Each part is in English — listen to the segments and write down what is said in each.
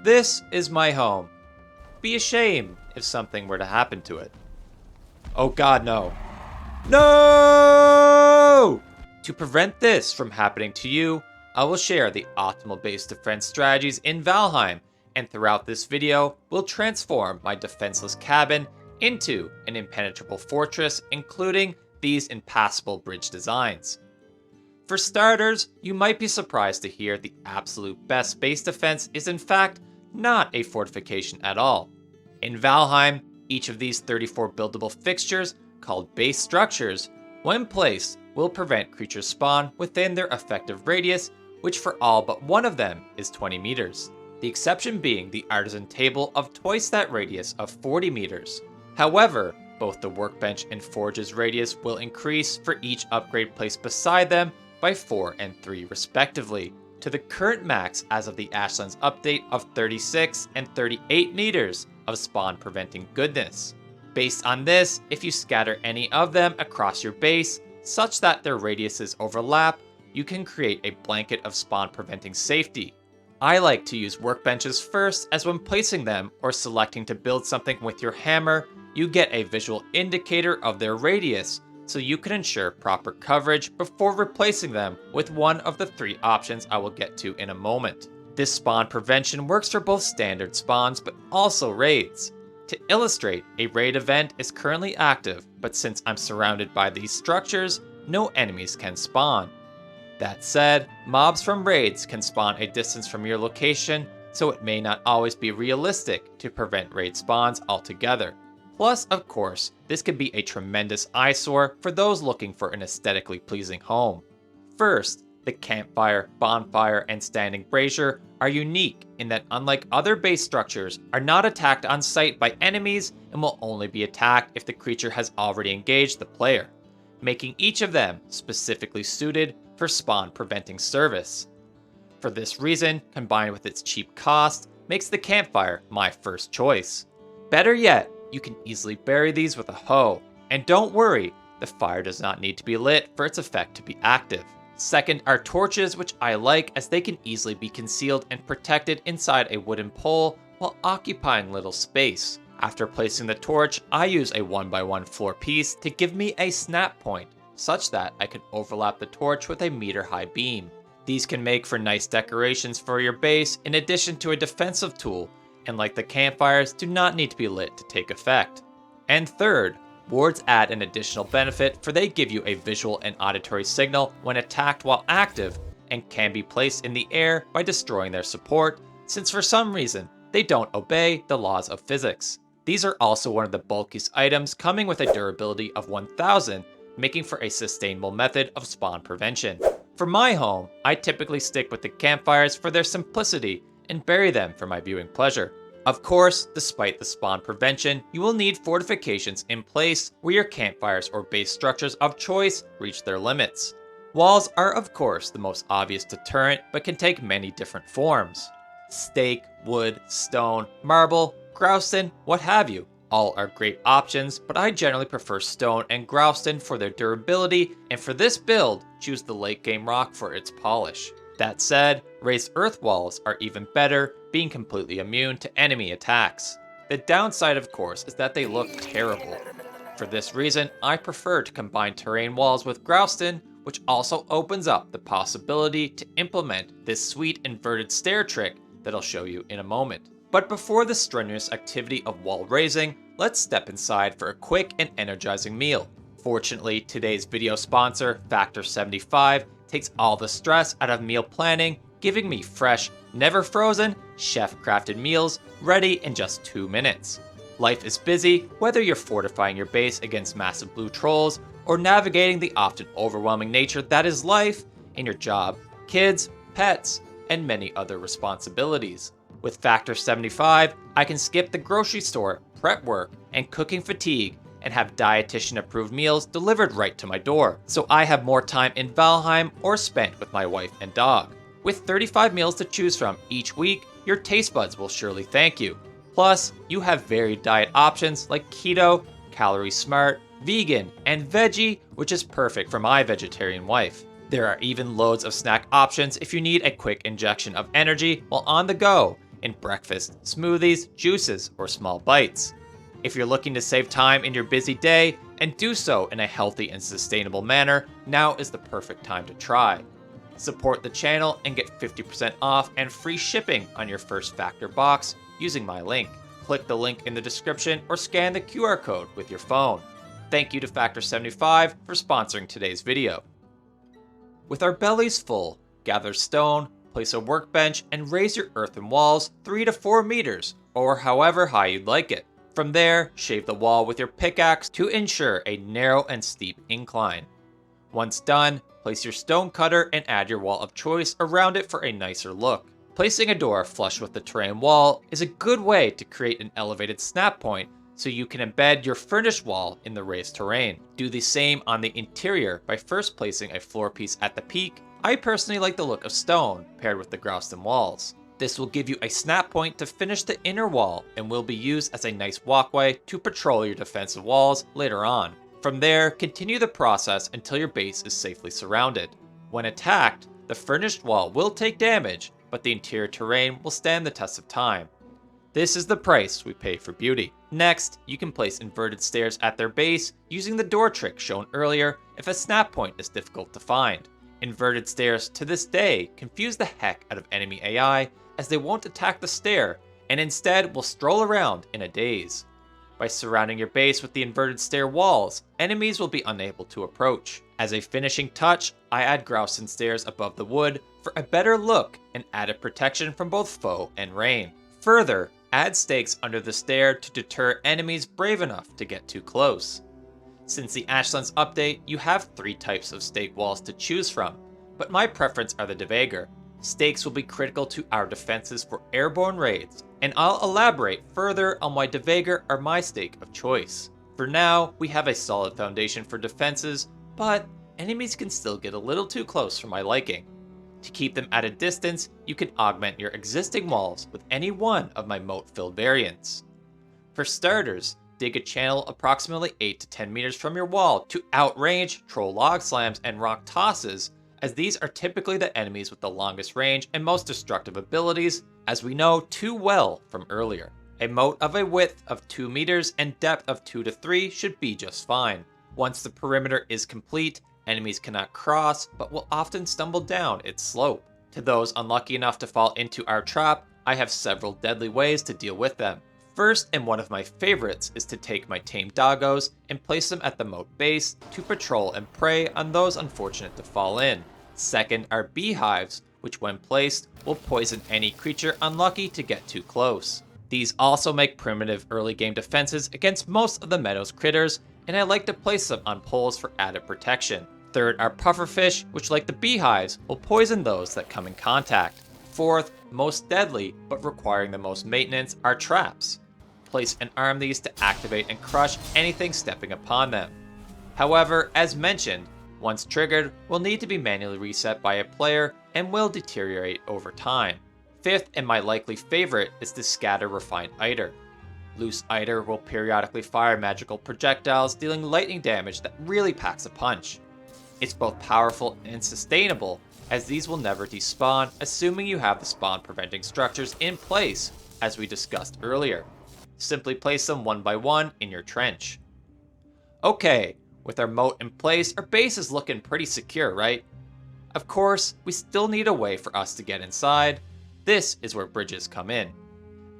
This is my home. Be ashamed if something were to happen to it. Oh god, no. No! To prevent this from happening to you, I will share the optimal base defense strategies in Valheim, and throughout this video, we'll transform my defenseless cabin into an impenetrable fortress, including these impassable bridge designs. For starters, you might be surprised to hear the absolute best base defense is in fact not a fortification at all. In Valheim, each of these 34 buildable fixtures, called base structures, when placed, will prevent creatures spawn within their effective radius, which for all but one of them is 20 meters. The exception being the artisan table of twice that radius of 40 meters. However, both the workbench and forge's radius will increase for each upgrade placed beside them by 4 and 3 respectively, to the current max as of the Ashlands update of 36 and 38 meters of spawn preventing goodness. Based on this, if you scatter any of them across your base, such that their radiuses overlap, you can create a blanket of spawn preventing safety. I like to use workbenches first, as when placing them or selecting to build something with your hammer, you get a visual indicator of their radius, so you can ensure proper coverage before replacing them with one of the 3 options I will get to in a moment. This spawn prevention works for both standard spawns but also raids. To illustrate, a raid event is currently active, but since I'm surrounded by these structures, no enemies can spawn. That said, mobs from raids can spawn a distance from your location, so it may not always be realistic to prevent raid spawns altogether. Plus, of course, this could be a tremendous eyesore for those looking for an aesthetically pleasing home. First, the campfire, bonfire, and standing brazier are unique in that, unlike other base structures, are not attacked on sight by enemies and will only be attacked if the creature has already engaged the player, making each of them specifically suited for spawn preventing service. For this reason, combined with its cheap cost, makes the campfire my first choice. Better yet, you can easily bury these with a hoe, and don't worry, the fire does not need to be lit for its effect to be active. Second are torches, which I like as they can easily be concealed and protected inside a wooden pole while occupying little space. After placing the torch, I use a 1x1 floor piece to give me a snap point, such that I can overlap the torch with a meter-high beam. These can make for nice decorations for your base in addition to a defensive tool, and like the campfires, do not need to be lit to take effect. And third, wards add an additional benefit, for they give you a visual and auditory signal when attacked while active, and can be placed in the air by destroying their support, since for some reason they don't obey the laws of physics. These are also one of the bulkiest items, coming with a durability of 1000, making for a sustainable method of spawn prevention. For my home, I typically stick with the campfires for their simplicity and bury them for my viewing pleasure. Of course, despite the spawn prevention, you will need fortifications in place where your campfires or base structures of choice reach their limits. Walls are of course the most obvious deterrent, but can take many different forms. Stake, wood, stone, marble, grouston, what have you. All are great options, but I generally prefer stone and grouston for their durability, and for this build, choose the late game rock for its polish. That said, raised earth walls are even better, being completely immune to enemy attacks. The downside, of course, is that they look terrible. For this reason, I prefer to combine terrain walls with grouston, which also opens up the possibility to implement this sweet inverted stair trick that I'll show you in a moment. But before the strenuous activity of wall raising, let's step inside for a quick and energizing meal. Fortunately, today's video sponsor, Factor 75, takes all the stress out of meal planning, giving me fresh, never frozen, chef-crafted meals ready in just 2 minutes. Life is busy, whether you're fortifying your base against massive blue trolls or navigating the often overwhelming nature that is life in your job, kids, pets, and many other responsibilities. With Factor 75, I can skip the grocery store, prep work, and cooking fatigue, and have dietitian-approved meals delivered right to my door, so I have more time in Valheim or spent with my wife and dog. With 35 meals to choose from each week, your taste buds will surely thank you. Plus, you have varied diet options like keto, calorie smart, vegan, and veggie, which is perfect for my vegetarian wife. There are even loads of snack options if you need a quick injection of energy while on the go, in breakfast, smoothies, juices, or small bites. If you're looking to save time in your busy day and do so in a healthy and sustainable manner, now is the perfect time to try. Support the channel and get 50% off and free shipping on your first Factor box using my link. Click the link in the description or scan the QR code with your phone. Thank you to Factor75 for sponsoring today's video. With our bellies full, gather stone, place a workbench, and raise your earthen walls 3 to 4 meters, or however high you'd like it. From there, shave the wall with your pickaxe to ensure a narrow and steep incline. Once done, place your stone cutter and add your wall of choice around it for a nicer look. Placing a door flush with the terrain wall is a good way to create an elevated snap point so you can embed your furnished wall in the raised terrain. Do the same on the interior by first placing a floor piece at the peak. I personally like the look of stone paired with the groused-in walls. This will give you a snap point to finish the inner wall and will be used as a nice walkway to patrol your defensive walls later on. From there, continue the process until your base is safely surrounded. When attacked, the furnished wall will take damage, but the interior terrain will stand the test of time. This is the price we pay for beauty. Next, you can place inverted stairs at their base using the door trick shown earlier if a snap point is difficult to find. Inverted stairs to this day confuse the heck out of enemy AI as they won't attack the stair and instead will stroll around in a daze. By surrounding your base with the inverted stair walls, enemies will be unable to approach. As a finishing touch, I add groused-in stairs above the wood for a better look and added protection from both foe and rain. Further, add stakes under the stair to deter enemies brave enough to get too close. Since the Ashlands update, you have 3 types of stake walls to choose from, but my preference are the Devagar. Stakes will be critical to our defenses for airborne raids, and I'll elaborate further on why Devagar are my stake of choice. For now, we have a solid foundation for defenses, but enemies can still get a little too close for my liking. To keep them at a distance, you can augment your existing walls with any one of my moat-filled variants. For starters, dig a channel approximately 8 to 10 meters from your wall to outrange troll log slams and rock tosses, as these are typically the enemies with the longest range and most destructive abilities, as we know too well from earlier. A moat of a width of 2 meters and depth of 2 to 3 should be just fine. Once the perimeter is complete, enemies cannot cross, but will often stumble down its slope. To those unlucky enough to fall into our trap, I have several deadly ways to deal with them. First, and one of my favorites, is to take my tamed doggos and place them at the moat base to patrol and prey on those unfortunate to fall in. Second are beehives, which when placed, will poison any creature unlucky to get too close. These also make primitive early game defenses against most of the meadow's critters, and I like to place them on poles for added protection. Third are pufferfish, which like the beehives, will poison those that come in contact. Fourth, most deadly, but requiring the most maintenance, are traps. Place and arm these to activate and crush anything stepping upon them. However, as mentioned, once triggered, will need to be manually reset by a player and will deteriorate over time. Fifth, and my likely favorite, is to scatter refined Eider. Loose Eider will periodically fire magical projectiles, dealing lightning damage that really packs a punch. It's both powerful and sustainable, as these will never despawn, assuming you have the spawn preventing structures in place, as we discussed earlier. Simply place them one by one in your trench. Okay, with our moat in place, our base is looking pretty secure, right? Of course, we still need a way for us to get inside. This is where bridges come in.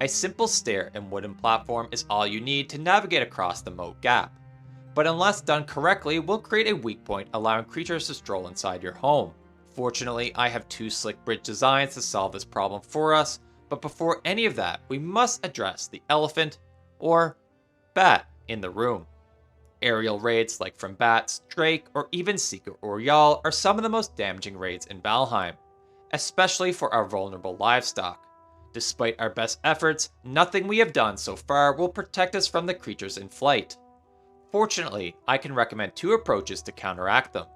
A simple stair and wooden platform is all you need to navigate across the moat gap. But unless done correctly, will create a weak point, allowing creatures to stroll inside your home. Fortunately, I have 2 slick bridge designs to solve this problem for us, but before any of that, we must address the elephant, or bat, in the room. Aerial raids like from bats, drake, or even Seeker or Jarl are some of the most damaging raids in Valheim, especially for our vulnerable livestock. Despite our best efforts, nothing we have done so far will protect us from the creatures in flight. Fortunately, I can recommend 2 approaches to counteract them.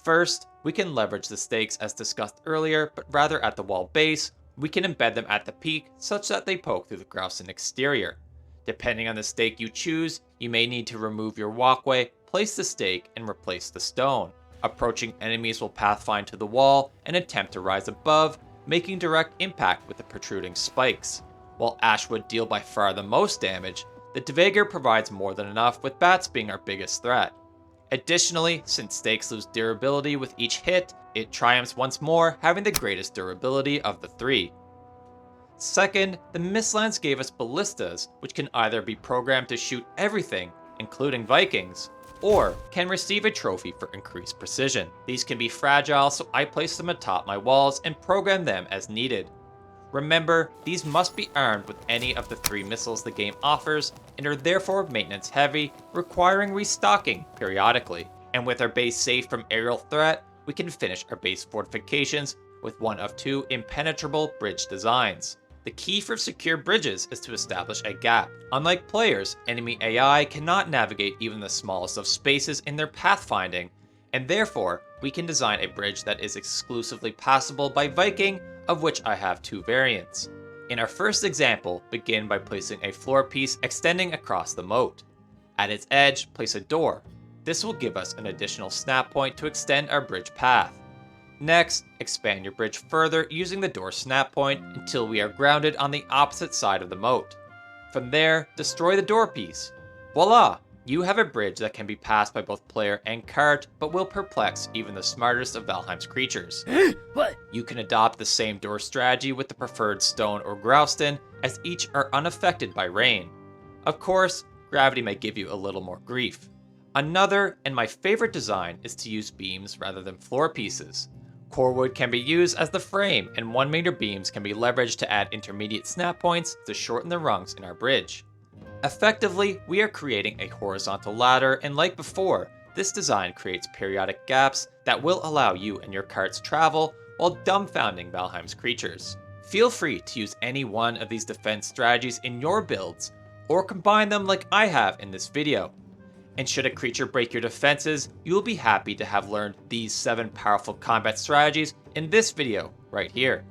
First, we can leverage the stakes as discussed earlier, but rather at the wall base, we can embed them at the peak such that they poke through the groused-in exterior. Depending on the stake you choose, you may need to remove your walkway, place the stake, and replace the stone. Approaching enemies will pathfind to the wall and attempt to rise above, making direct impact with the protruding spikes. While ash would deal by far the most damage, the Dveigar provides more than enough, with bats being our biggest threat. Additionally, since stakes lose durability with each hit, it triumphs once more, having the greatest durability of the three. Second, the Mistlands gave us ballistas, which can either be programmed to shoot everything, including Vikings, or can receive a trophy for increased precision. These can be fragile, so I place them atop my walls and program them as needed. Remember, these must be armed with any of the 3 missiles the game offers, and are therefore maintenance heavy, requiring restocking periodically. And with our base safe from aerial threat, we can finish our base fortifications with one of 2 impenetrable bridge designs. The key for secure bridges is to establish a gap. Unlike players, enemy AI cannot navigate even the smallest of spaces in their pathfinding, and therefore, we can design a bridge that is exclusively passable by Viking, of which I have 2 variants. In our first example, begin by placing a floor piece extending across the moat. At its edge, place a door. This will give us an additional snap point to extend our bridge path. Next, expand your bridge further using the door snap point until we are grounded on the opposite side of the moat. From there, destroy the door piece. Voila! You have a bridge that can be passed by both player and cart, but will perplex even the smartest of Valheim's creatures. What? You can adopt the same door strategy with the preferred stone or grouston, as each are unaffected by rain. Of course, gravity may give you a little more grief. Another, and my favorite design, is to use beams rather than floor pieces. Core wood can be used as the frame, and 1 meter beams can be leveraged to add intermediate snap points to shorten the rungs in our bridge. Effectively, we are creating a horizontal ladder, and like before, this design creates periodic gaps that will allow you and your carts travel while dumbfounding Valheim's creatures. Feel free to use any one of these defense strategies in your builds, or combine them like I have in this video. And should a creature break your defenses, you will be happy to have learned these 7 powerful combat strategies in this video right here.